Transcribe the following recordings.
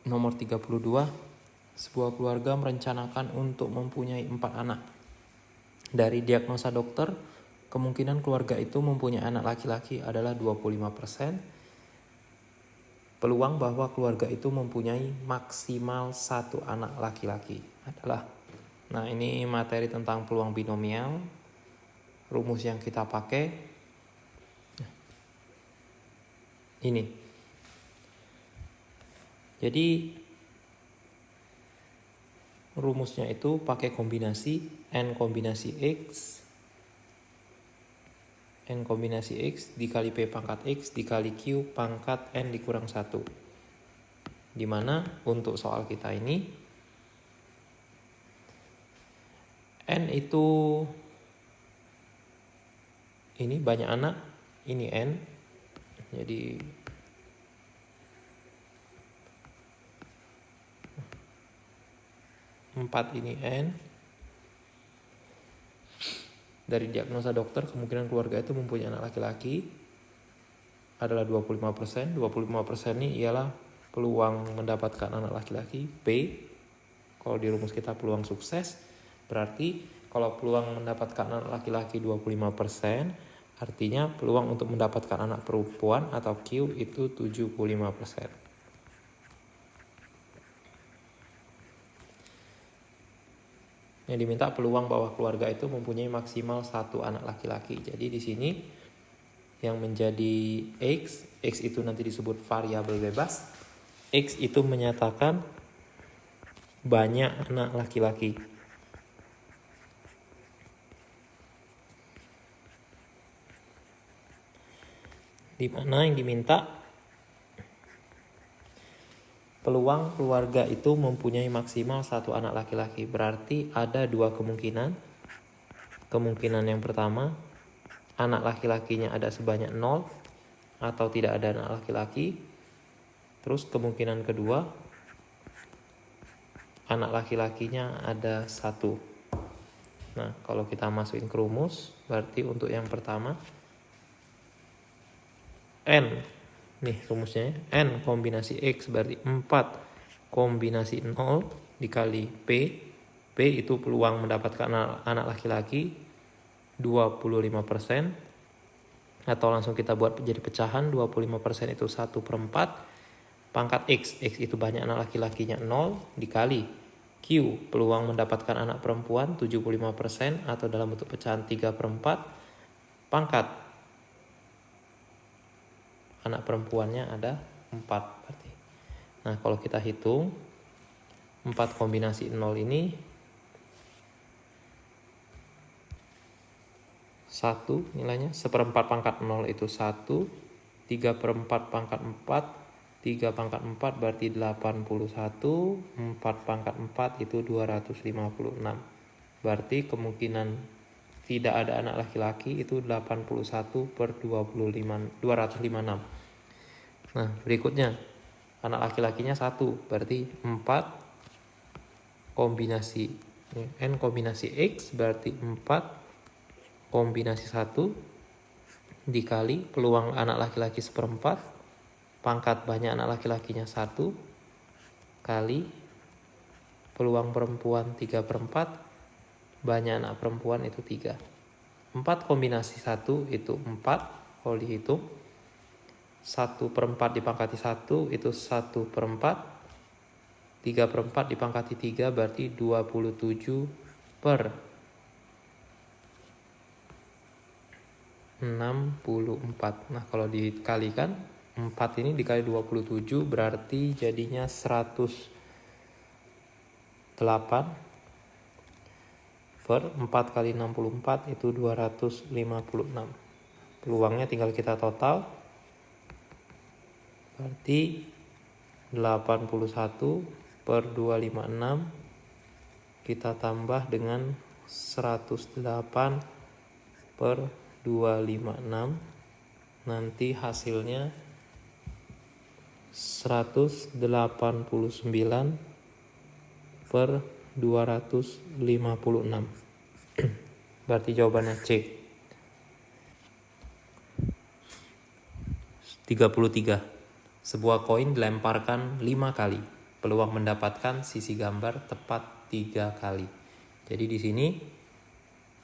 Nomor 32, sebuah keluarga merencanakan untuk mempunyai 4 anak. Dari diagnosa dokter, kemungkinan keluarga itu mempunyai anak laki-laki adalah 25%. Peluang bahwa keluarga itu mempunyai maksimal 1 anak laki-laki adalah, nah ini materi tentang peluang binomial. Rumus yang kita pakai ini. Jadi rumusnya itu pakai kombinasi N kombinasi X dikali P pangkat X dikali Q pangkat N dikurang 1. Dimana untuk soal kita ini N itu ini banyak anak, ini N. Jadi empat ini N. Dari diagnosa dokter, kemungkinan keluarga itu mempunyai anak laki-laki adalah 25%. 25% ini ialah peluang mendapatkan anak laki-laki, P. Kalau di rumus kita peluang sukses, berarti kalau peluang mendapatkan anak laki-laki 25%, artinya peluang untuk mendapatkan anak perempuan atau Q itu 75%. Yang diminta peluang bahwa keluarga itu mempunyai maksimal 1 anak laki-laki. Jadi di sini yang menjadi X itu nanti disebut variabel bebas. X itu menyatakan banyak anak laki-laki. Di mana yang diminta peluang keluarga itu mempunyai maksimal 1 anak laki-laki. Berarti ada 2 kemungkinan. Kemungkinan yang pertama, anak laki-lakinya ada sebanyak 0 atau tidak ada anak laki-laki. Terus kemungkinan kedua, anak laki-lakinya ada 1. Nah, kalau kita masukin ke rumus, berarti untuk yang pertama N, nih rumusnya N kombinasi X berarti 4 kombinasi 0 dikali P. P itu peluang mendapatkan anak laki-laki 25%. Atau langsung kita buat jadi pecahan, 25% itu 1/4 pangkat X. X itu banyak anak laki-lakinya 0 dikali Q, peluang mendapatkan anak perempuan 75% atau dalam bentuk pecahan 3/4 pangkat anak perempuannya ada 4 berarti. Nah, kalau kita hitung 4 kombinasi 0 ini 1 nilainya, 1/4 pangkat 0 itu 1, 3/4 pangkat 4, 3 pangkat 4 berarti 81, 4 pangkat 4 itu 256. Berarti kemungkinan tidak ada anak laki-laki itu 81/256. Nah, berikutnya anak laki-lakinya 1, berarti 4 kombinasi N kombinasi X berarti 4 kombinasi 1 dikali peluang anak laki-laki 1/4 pangkat banyak anak laki-lakinya 1 kali peluang perempuan 3/4 banyak anak perempuan itu 3. 4 kombinasi 1 itu 4. Kalau dihitung 1/4 dipangkati 1 itu 1/4. 3/4 dipangkati 3 berarti 27/64. Nah, kalau dikalikan 4 ini dikali 27 berarti jadinya 108 per 4 kali 64 itu 256. Peluangnya tinggal kita total. Berarti 81 per 256 kita tambah dengan 108 per 256. Nanti hasilnya 189 per 256. Berarti jawabannya C. 33. Sebuah koin dilemparkan 5 kali. peluang mendapatkan sisi gambar tepat 3 kali. Jadi di sini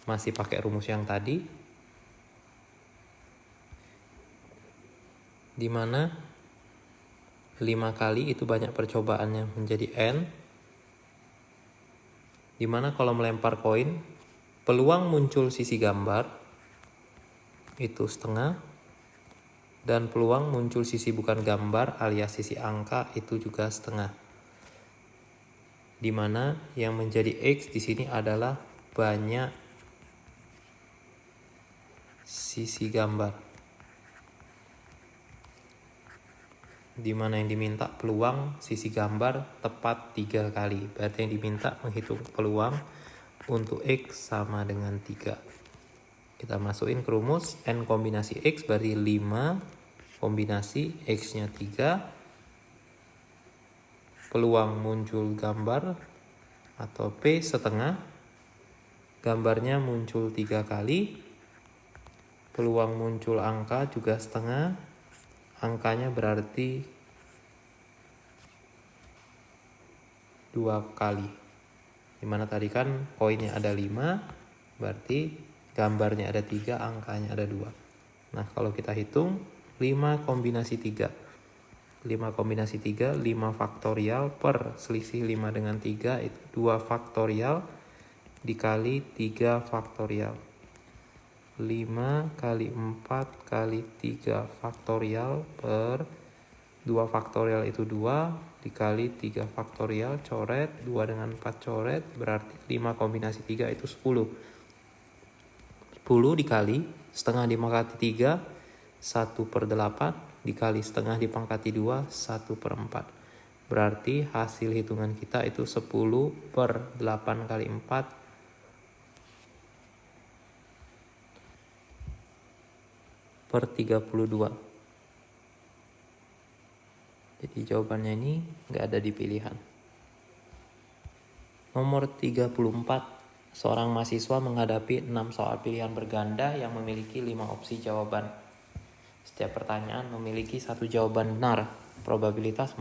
masih pakai rumus yang tadi, di mana 5 kali itu banyak percobaannya menjadi N, di mana kalau melempar koin, peluang muncul sisi gambar itu setengah, dan peluang muncul sisi bukan gambar alias sisi angka itu juga setengah. Di mana yang menjadi X di sini adalah banyak sisi gambar. Di mana yang diminta peluang sisi gambar tepat 3 kali. Berarti yang diminta menghitung peluang untuk X sama dengan 3. Kita masukin ke rumus, N kombinasi X berarti 5 kombinasi X-nya 3. Peluang muncul gambar atau P setengah. Gambarnya muncul 3 kali. Peluang muncul angka juga setengah. Angkanya berarti 2 kali. Dimana tadi kan koinnya ada 5, berarti gambarnya ada 3, angkanya ada 2. Nah kalau kita hitung 5 kombinasi 3. 5 kombinasi 3, 5 faktorial per selisih 5 dengan 3 itu 2 faktorial dikali 3 faktorial. 5 kali 4 kali 3 faktorial per 2 faktorial itu 2 dikali 3 faktorial, coret 2 dengan 4 coret, berarti 5 kombinasi 3 itu 10. 10 dikali setengah dipangkati 3, 1/8 dikali setengah dipangkati 2, 1/4. Berarti hasil hitungan kita itu 10/8 kali 4 per 32. Jadi jawabannya ini nggak ada di pilihan. Nomor 34. Seorang mahasiswa menghadapi 6 soal pilihan berganda yang memiliki 5 opsi jawaban. Setiap pertanyaan memiliki 1 jawaban benar. Probabilitas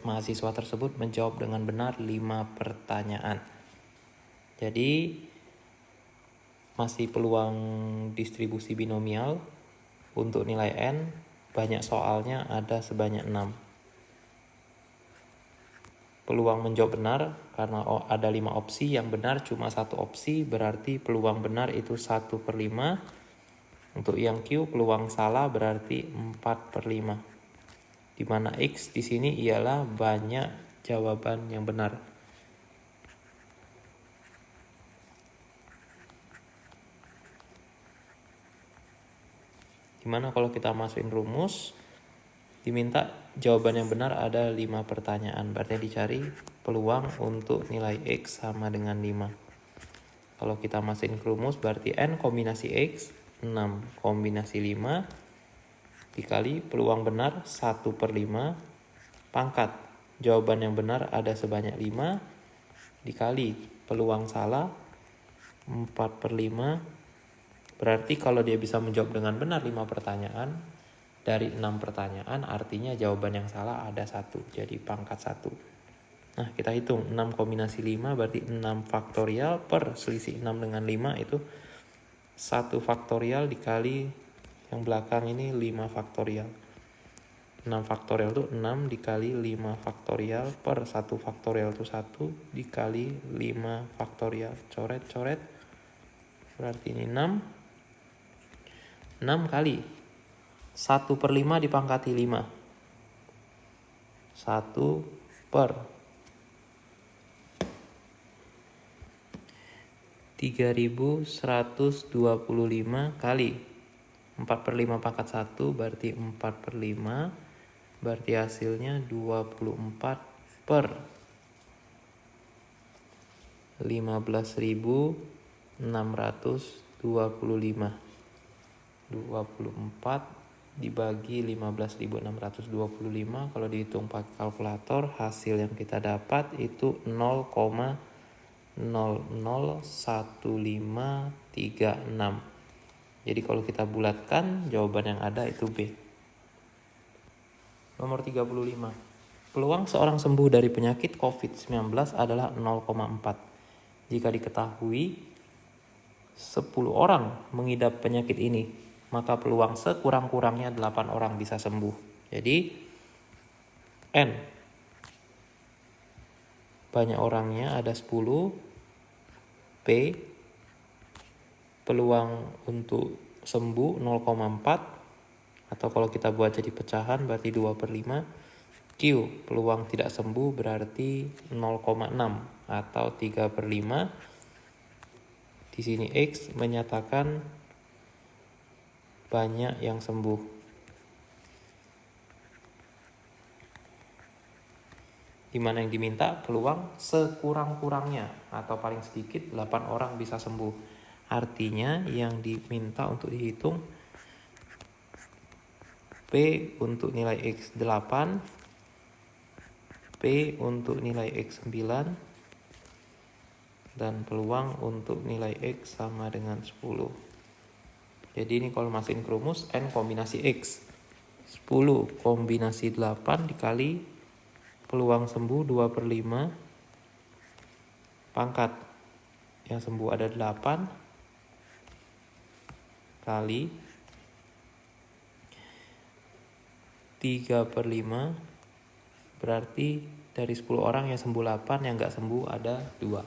mahasiswa tersebut menjawab dengan benar 5 pertanyaan. Jadi masih peluang distribusi binomial untuk nilai N, banyak soalnya ada sebanyak 6. Peluang menjawab benar karena ada 5 opsi, yang benar cuma 1 opsi, berarti peluang benar itu 1/5. Untuk yang Q peluang salah berarti 4/5. Di mana X di sini ialah banyak jawaban yang benar. Dimana kalau kita masukin rumus, diminta jawaban yang benar ada 5 pertanyaan. Berarti dicari peluang untuk nilai X sama dengan 5. Kalau kita masukin rumus berarti N kombinasi X 6 kombinasi 5 dikali peluang benar 1/5 pangkat jawaban yang benar ada sebanyak 5 dikali peluang salah 4/5. Berarti kalau dia bisa menjawab dengan benar 5 pertanyaan dari 6 pertanyaan, artinya jawaban yang salah ada 1, jadi pangkat 1. Nah kita hitung 6 kombinasi 5 berarti 6 faktorial per selisih 6 dengan 5 itu 1 faktorial dikali yang belakang ini 5 faktorial. 6 faktorial itu 6 dikali 5 faktorial per 1 faktorial itu 1 dikali 5 faktorial. Coret-coret berarti ini 6 kali 1/5 dipangkati 5. 1 per 3125 kali 4/5 pangkat 1 berarti 4/5. Berarti hasilnya 24 per 15.625. 24 dibagi 15.625, kalau dihitung pakai kalkulator hasil yang kita dapat itu 0,001536. Jadi kalau kita bulatkan jawaban yang ada itu B. Nomor 35. Peluang seorang sembuh dari penyakit COVID-19 adalah 0,4. Jika diketahui 10 orang mengidap penyakit ini, maka peluang sekurang-kurangnya 8 orang bisa sembuh. Jadi N banyak orangnya ada 10. P peluang untuk sembuh 0,4, atau kalau kita buat jadi pecahan berarti 2/5. Q peluang tidak sembuh berarti 0,6 atau 3/5. Di sini X menyatakan banyak yang sembuh. Di mana yang diminta peluang sekurang-kurangnya atau paling sedikit 8 orang bisa sembuh. Artinya yang diminta untuk dihitung P untuk nilai X 8, P untuk nilai X 9, dan peluang untuk nilai X sama dengan 10. Jadi ini kalau masukin ke rumus N kombinasi X. 10 kombinasi 8 dikali peluang sembuh 2/5 pangkat yang sembuh ada 8 kali 3/5 berarti dari 10 orang yang sembuh 8, yang gak sembuh ada 2.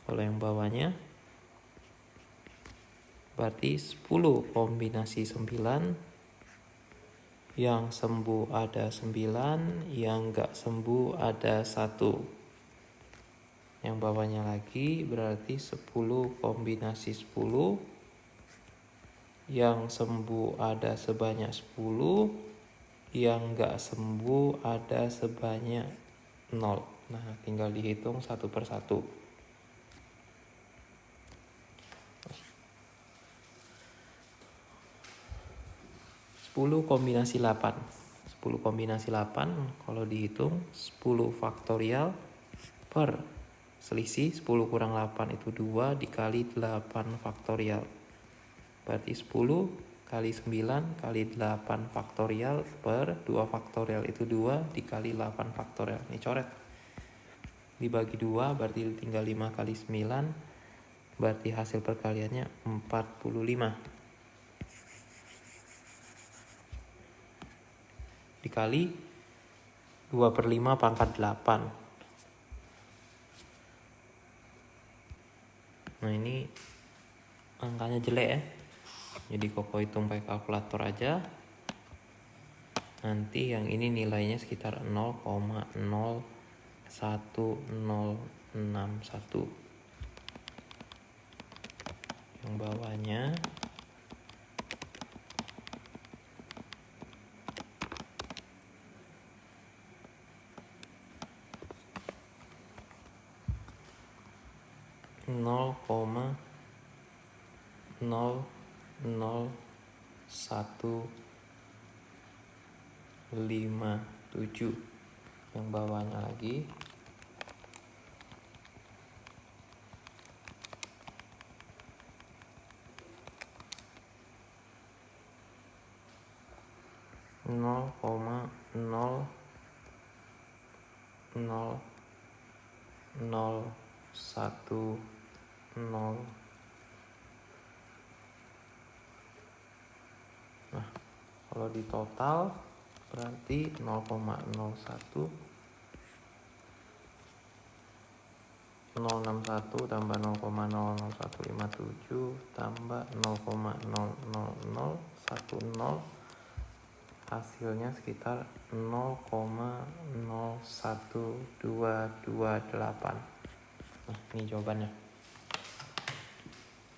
Kalau yang bawahnya berarti 10 kombinasi 9, yang sembuh ada 9, yang gak sembuh ada 1. Yang bawahnya lagi berarti 10 kombinasi 10, yang sembuh ada sebanyak 10, yang gak sembuh ada sebanyak 0. Nah, tinggal dihitung satu per satu. 10 kombinasi 8. 10 kombinasi 8 kalau dihitung 10 faktorial per selisih 10 kurang 8 itu 2 dikali 8 faktorial. Berarti 10 kali 9 kali 8 faktorial per 2 faktorial itu 2 dikali 8 faktorial. Ini coret. Dibagi 2 berarti tinggal 5 kali 9. Berarti hasil perkaliannya 45. Dikali 2/5 pangkat 8. Nah ini angkanya jelek ya. Jadi Koko hitung pakai kalkulator aja. Nanti yang ini nilainya sekitar 0,01061. Yang bawahnya 0,00157. Yang bawahnya lagi 0,00010. Nah, kalau di total berarti 0,01 061 tambah 0,00157 tambah 0,00010, hasilnya sekitar 0,01228. Nah, ini jawabannya.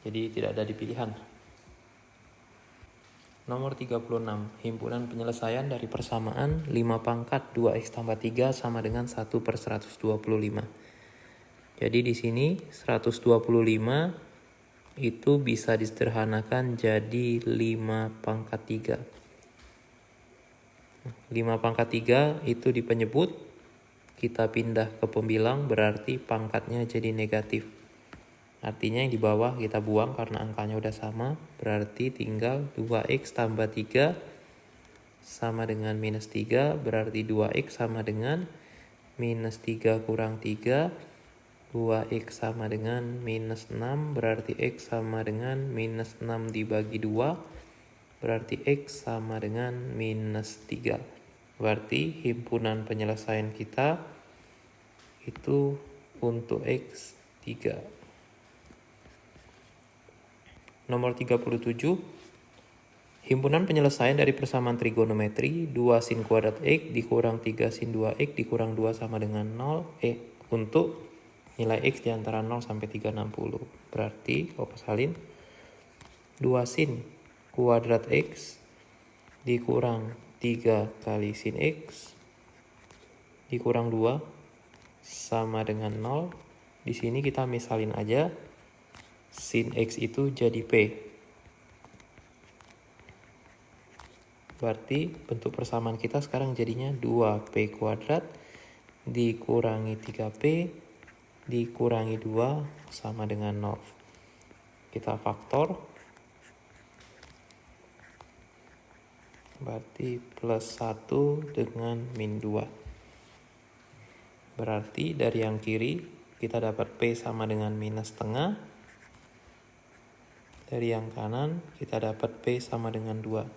Jadi tidak ada di pilihan. Nomor 36, himpunan penyelesaian dari persamaan 5 pangkat 2x tambah 3 sama dengan 1/125. Jadi di sini 125 itu bisa disederhanakan jadi 5 pangkat 3. 5 pangkat 3 itu di penyebut, kita pindah ke pembilang berarti pangkatnya jadi negatif. Artinya yang di bawah kita buang karena angkanya udah sama, berarti tinggal 2x tambah 3 sama dengan minus 3, berarti 2x sama dengan minus 3 kurang 3. 2x sama dengan minus 6, berarti x sama dengan minus 6 dibagi 2, berarti x sama dengan minus 3. Berarti himpunan penyelesaian kita itu untuk x 3. Nomor 37, himpunan penyelesaian dari persamaan trigonometri 2 sin kuadrat x dikurang 3 sin 2x dikurang 2 sama dengan 0 untuk nilai x di antara 0 sampai 360. Berarti kalau salin 2 sin kuadrat x dikurang 3 kali sin x dikurang 2 sama dengan 0. Di sini kita misalin aja sin x itu jadi p. Berarti bentuk persamaan kita sekarang jadinya 2p kuadrat dikurangi 3p dikurangi 2 sama dengan 0. Kita faktor. Berarti plus 1 dengan min 2. Berarti dari yang kiri kita dapat p sama dengan minus setengah. Dari yang kanan kita dapat p sama dengan 2.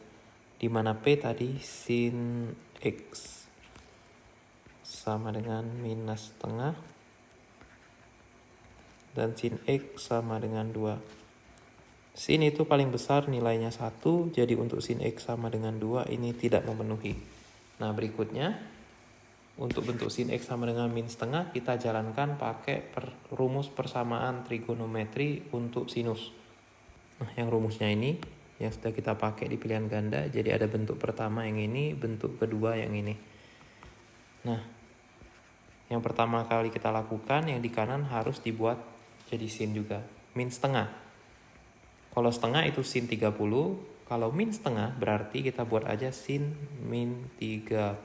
Di mana p tadi sin x sama dengan minus setengah dan sin x sama dengan 2. Sin itu paling besar nilainya 1, jadi untuk sin x sama dengan 2 ini tidak memenuhi. Nah berikutnya, untuk bentuk sin x sama dengan min setengah kita jalankan pakai rumus persamaan trigonometri untuk sinus. Nah yang rumusnya ini yang sudah kita pakai di pilihan ganda, jadi ada bentuk pertama yang ini, bentuk kedua yang ini. Nah, yang pertama kali kita lakukan, yang di kanan harus dibuat jadi sin juga, min setengah. Kalau setengah itu sin 30, kalau min setengah berarti kita buat aja sin min 30.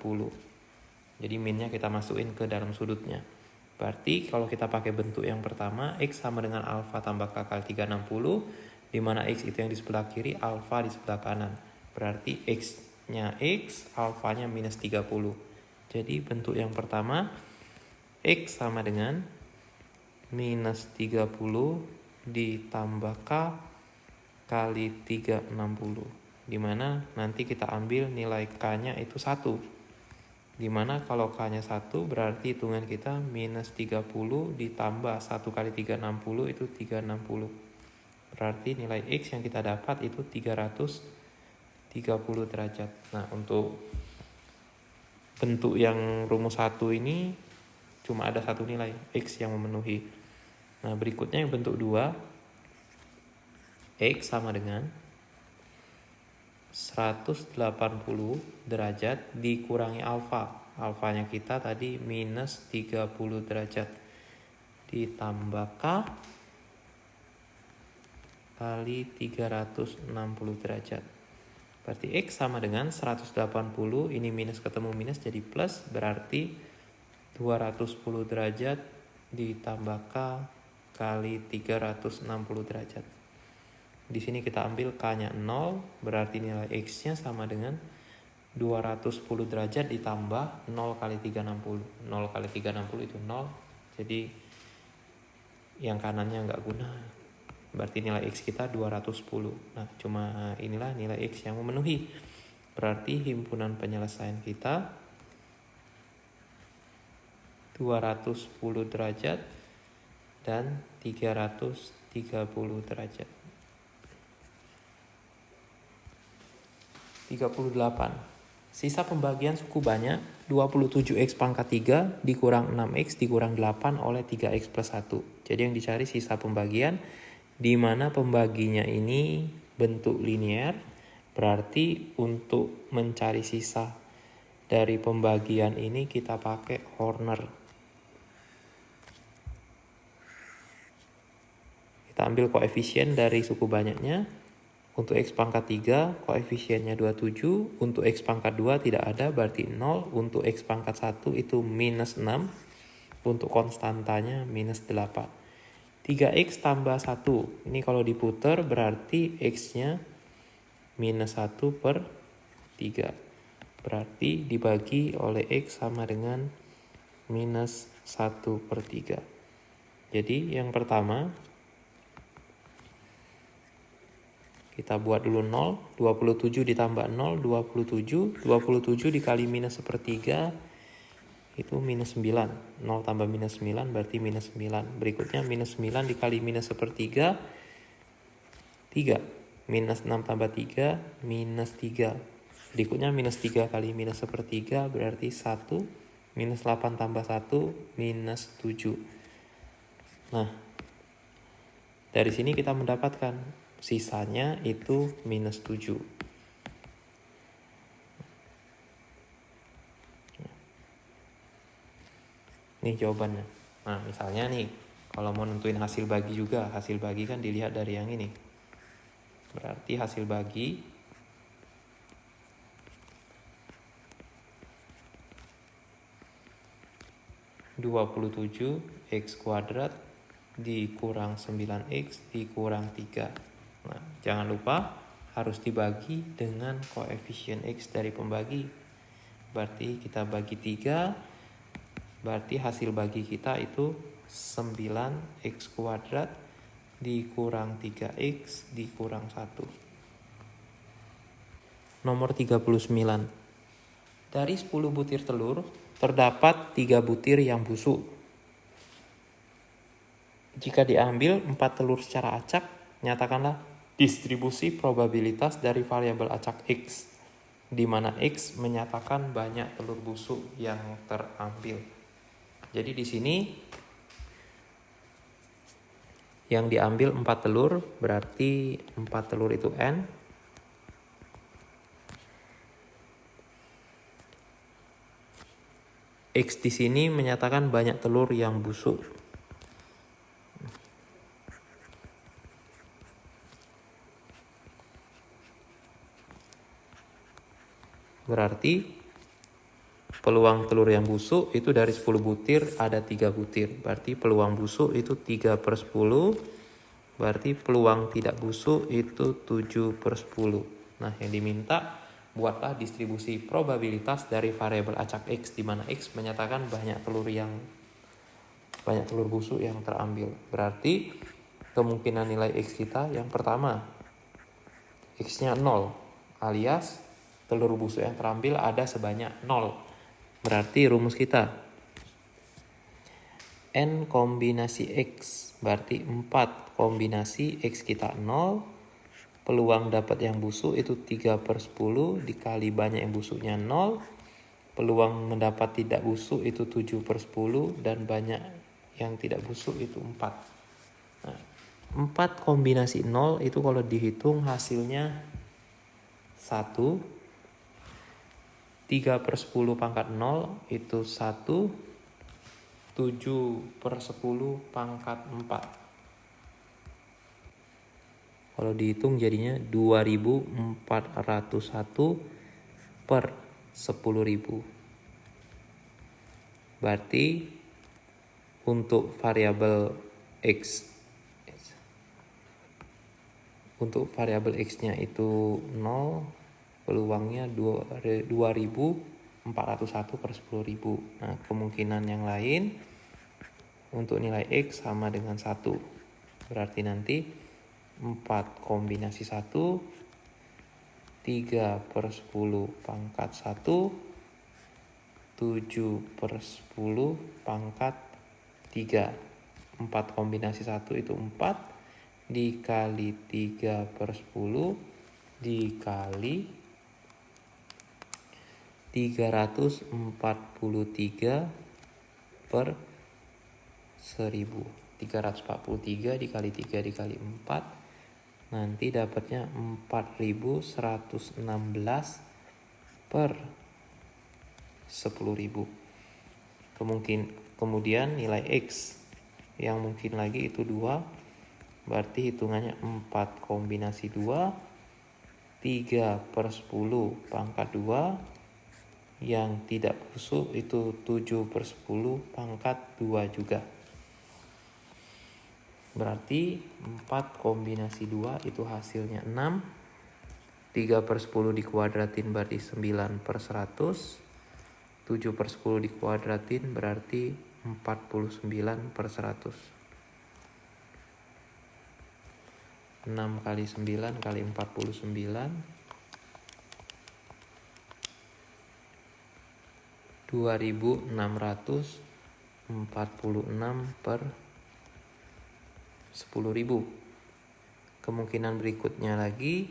Jadi minnya kita masukin ke dalam sudutnya. Berarti kalau kita pakai bentuk yang pertama, x sama dengan alfa tambah k kali 360, di mana x itu yang di sebelah kiri, alfa di sebelah kanan. Berarti x-nya x, alfanya minus 30. Jadi bentuk yang pertama, x sama dengan minus 30 ditambah k kali 360. Di mana nanti kita ambil nilai k-nya itu 1. Dimana kalau k-nya 1 berarti hitungan kita minus 30 ditambah 1 kali 360 itu 360. Berarti nilai x yang kita dapat itu 330 derajat. Nah untuk bentuk yang rumus 1 ini cuma ada satu nilai x yang memenuhi. Nah berikutnya yang bentuk 2, x sama dengan 180 derajat dikurangi alfa. Alfanya kita tadi minus 30 derajat. Ditambah k kali 360 derajat. Berarti x sama dengan 180, ini minus ketemu minus jadi plus, berarti 210 derajat ditambah k kali 360 derajat. Di sini kita ambil k-nya 0, berarti nilai x-nya sama dengan 210 derajat ditambah 0 kali 360. 0 kali 360 itu 0, jadi yang kanannya nggak guna. Berarti nilai x kita 210. Nah, cuma inilah nilai x yang memenuhi. Berarti himpunan penyelesaian kita 210 derajat dan 330 derajat. 38. Sisa pembagian suku banyak 27x pangkat 3 dikurang 6x dikurang 8 oleh 3x plus 1. Jadi yang dicari sisa pembagian, di mana pembaginya ini bentuk linear, berarti untuk mencari sisa dari pembagian ini kita pakai Horner. Kita ambil koefisien dari suku banyaknya. Untuk x pangkat 3 koefisiennya 27, untuk x pangkat 2 tidak ada berarti 0, untuk x pangkat 1 itu minus 6, untuk konstantanya minus 8. 3x tambah 1, ini kalau diputar berarti x-nya minus 1 per 3. Berarti dibagi oleh X sama dengan minus 1/3. Jadi yang pertama, kita buat dulu 0, 27 ditambah 0, 27 dikali minus 1/3, itu minus 9. 0 tambah minus 9 berarti minus 9. Berikutnya minus 9 dikali minus 1/3, 3. Minus 6 tambah 3, minus 3. Berikutnya minus 3 kali minus 1/3 berarti 1. Minus 8 tambah 1, minus 7. Nah, dari sini kita mendapatkan sisanya itu minus 7. Nih jawabannya. Nah, misalnya nih, kalau mau nentuin hasil bagi juga, hasil bagi kan dilihat dari yang ini. Berarti hasil bagi (27x kuadrat dikurang 9x dikurang 3). Nah, jangan lupa harus dibagi dengan koefisien X dari pembagi. Berarti kita bagi 3, berarti hasil bagi kita itu 9x kuadrat dikurang 3x dikurang 1. Nomor 39. Dari 10 butir telur, terdapat 3 butir yang busuk. Jika diambil 4 telur secara acak, nyatakanlah distribusi probabilitas dari variabel acak X, di mana X menyatakan banyak telur busuk yang terambil. Jadi di sini yang diambil 4 telur, berarti 4 telur itu N. X di sini menyatakan banyak telur yang busuk. Berarti peluang telur yang busuk itu dari 10 butir ada 3 butir. Berarti peluang busuk itu 3/10. Berarti peluang tidak busuk itu 7/10. Nah, yang diminta buatlah distribusi probabilitas dari variabel acak X, di mana X menyatakan banyak telur busuk yang terambil. Berarti kemungkinan nilai X kita yang pertama, X-nya 0, alias telur busuk yang terambil ada sebanyak 0. Berarti rumus kita N kombinasi X, berarti 4 kombinasi X kita 0. Peluang dapat yang busuk itu 3/10 dikali banyak yang busuknya 0. Peluang mendapat tidak busuk itu 7/10 dan banyak yang tidak busuk itu 4. Nah, 4 kombinasi 0 itu kalau dihitung hasilnya 1. 3/10 pangkat 0 itu 1. 7/10 pangkat 4. Kalau dihitung jadinya 2401 per 10.000. Berarti untuk variabel X-nya itu 0, peluangnya 2401 per 10.000. Nah, kemungkinan yang lain untuk nilai X sama dengan 1. Berarti nanti 4 kombinasi 1, 3/10 pangkat 1, 7/10 pangkat 3. 4 kombinasi 1 itu 4, dikali 3/10 dikali 343 per 1000. 343 dikali 3 dikali 4, nanti dapatnya 4116 per 10.000. Kemudian nilai X yang mungkin lagi itu 2, berarti hitungannya 4 kombinasi 2, 3/10 pangkat 2, yang tidak busuk itu 7/10 pangkat 2 juga. Berarti 4 kombinasi 2 itu hasilnya 6. 3/10 dikuadratin berarti 9/100. 7/10 dikuadratin berarti 49/100. 6 kali 9 kali 49. 2646 per 10.000. Kemungkinan berikutnya lagi,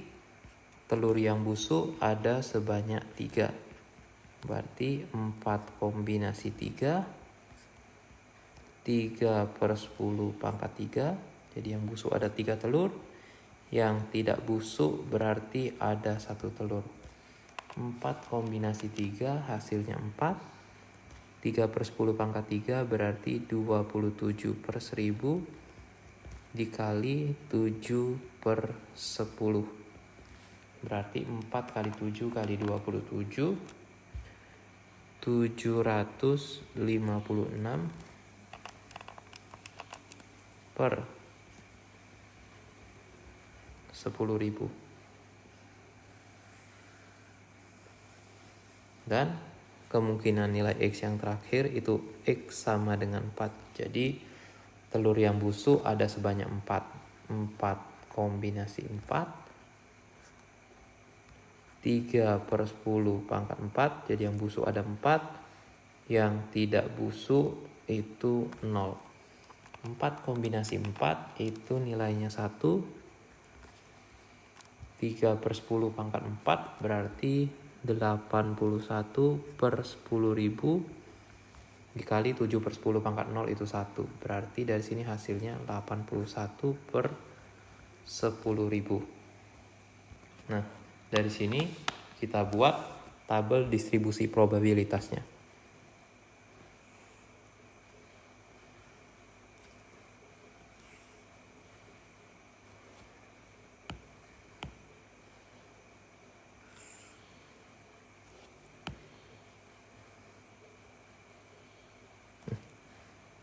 telur yang busuk ada sebanyak 3. Berarti 4 kombinasi 3. 3/10⁻3. Jadi yang busuk ada 3 telur. Yang tidak busuk berarti ada 1 telur. 4 kombinasi 3 hasilnya 4. 3/10⁻3 berarti 27/1000 dikali 7/10. Berarti 4 kali 7 kali 27. 756 per 10.000. Dan kemungkinan nilai X yang terakhir itu X sama dengan 4. Jadi telur yang busuk ada sebanyak 4. 4 kombinasi 4. 3/10⁻4. Jadi yang busuk ada 4. Yang tidak busuk itu 0. 4 kombinasi 4 itu nilainya 1. 3/10⁻4 berarti 81/10.000 dikali 7/10⁻0 itu 1. Berarti dari sini hasilnya 81/10.000. Nah, dari sini kita buat tabel distribusi probabilitasnya.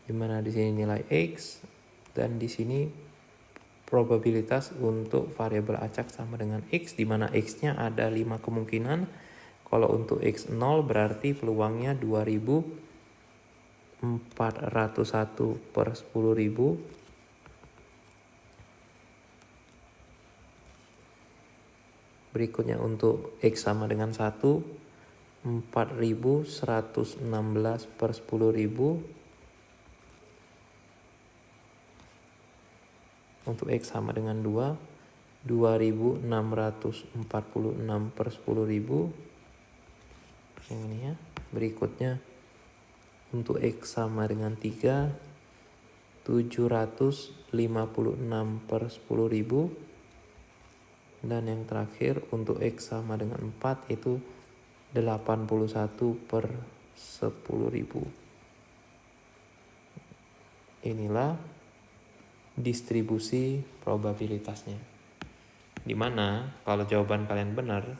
Dimana di sini nilai X dan di sini probabilitas untuk variabel acak sama dengan X, di mana X-nya ada 5 kemungkinan. Kalau untuk X 0 berarti peluangnya 2401/10.000. Berikutnya untuk X sama dengan 1, 4116/10.000. Untuk X sama dengan 2, 2646/10.000. Yang ini ya. Berikutnya untuk X sama dengan 3, 756/10.000. Dan yang terakhir untuk X sama dengan 4 itu 81/10.000. Inilah distribusi probabilitasnya. Dimana kalau jawaban kalian benar,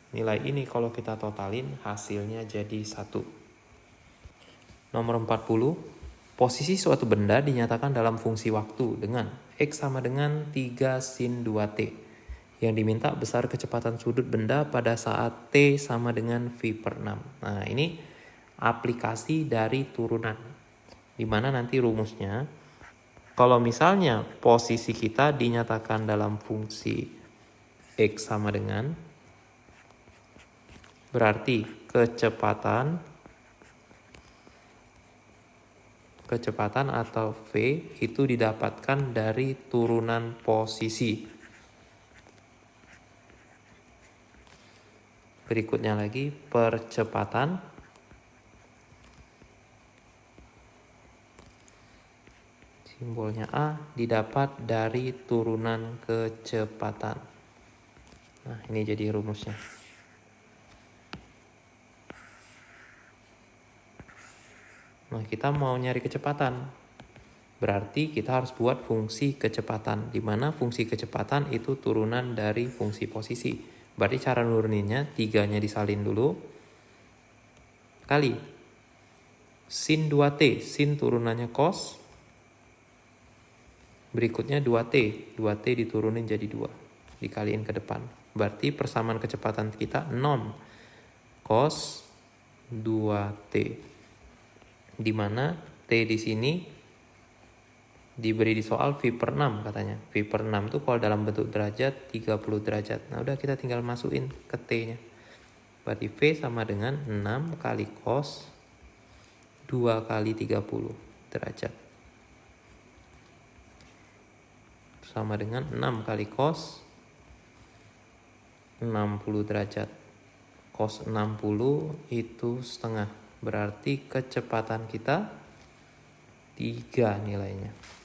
nilai ini kalau kita totalin hasilnya jadi 1. Nomor 40, posisi suatu benda dinyatakan dalam fungsi waktu dengan X sama dengan 3 sin 2T. Yang diminta besar kecepatan sudut benda pada saat T sama dengan V/6. Nah, ini aplikasi dari turunan. Dimana nanti rumusnya, kalau misalnya posisi kita dinyatakan dalam fungsi X sama dengan, berarti kecepatan atau V itu didapatkan dari turunan posisi. Berikutnya lagi percepatan. Simbolnya A didapat dari turunan kecepatan. Nah, ini jadi rumusnya. Nah, kita mau nyari kecepatan. Berarti kita harus buat fungsi kecepatan. Di mana fungsi kecepatan itu turunan dari fungsi posisi. Berarti cara nuruninnya 3-nya disalin dulu. Kali sin 2T. Sin turunannya cos. Berikutnya 2T. 2T diturunin jadi 2. Dikaliin ke depan. Berarti persamaan kecepatan kita 0 cos 2T. Di mana T di sini diberi di soal V per 6 katanya. V per 6 itu kalau dalam bentuk derajat 30 derajat. Nah udah kita tinggal masukin ke T-nya. Berarti V sama dengan 6 kali cos 2 kali 30 derajat. Sama dengan 6 kali cos 60 derajat. Cos 60 itu setengah. Berarti kecepatan kita 3 nilainya.